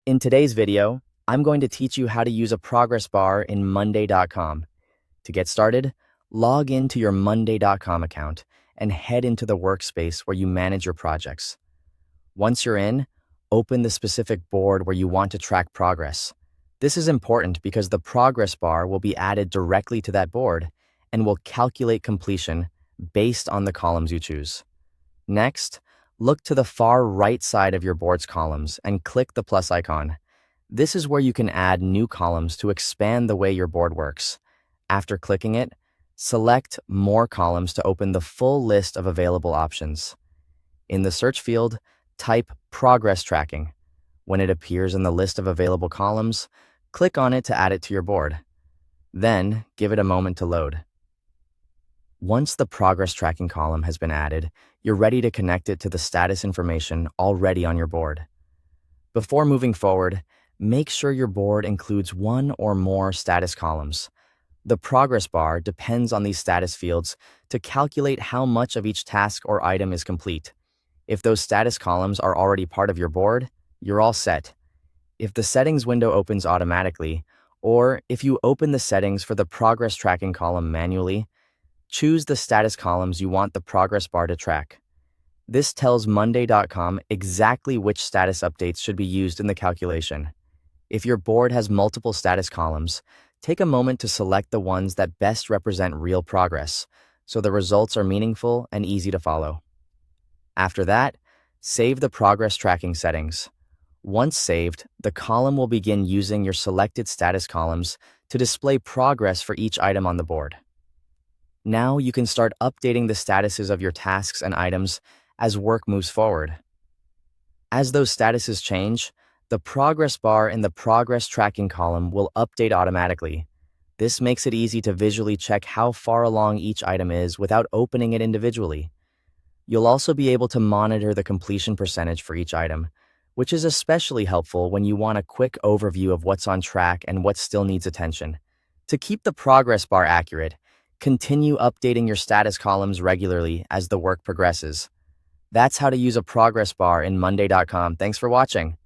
In today's video, I'm going to teach you how to use a progress bar in Monday.com. To get started, log into your Monday.com account and head into the workspace where you manage your projects. Once you're in, open the specific board where you want to track progress. This is important because the progress bar will be added directly to that board and will calculate completion based on the columns you choose. Next, look to the far right side of your board's columns and click the plus icon. This is where you can add new columns to expand the way your board works. After clicking it, select More Columns to open the full list of available options. In the search field, type Progress Tracking. When it appears in the list of available columns, click on it to add it to your board. Then, give it a moment to load. Once the progress tracking column has been added, you're ready to connect it to the status information already on your board. Before moving forward, make sure your board includes one or more status columns. The progress bar depends on these status fields to calculate how much of each task or item is complete. If those status columns are already part of your board, you're all set. If the settings window opens automatically, or if you open the settings for the progress tracking column manually, choose the status columns you want the progress bar to track. This tells Monday.com exactly which status updates should be used in the calculation. If your board has multiple status columns, take a moment to select the ones that best represent real progress, so the results are meaningful and easy to follow. After that, save the progress tracking settings. Once saved, the column will begin using your selected status columns to display progress for each item on the board. Now you can start updating the statuses of your tasks and items as work moves forward. As those statuses change, the progress bar in the progress tracking column will update automatically. This makes it easy to visually check how far along each item is without opening it individually. You'll also be able to monitor the completion percentage for each item, which is especially helpful when you want a quick overview of what's on track and what still needs attention. To keep the progress bar accurate, continue updating your status columns regularly as the work progresses. That's how to use a progress bar in Monday.com. Thanks for watching.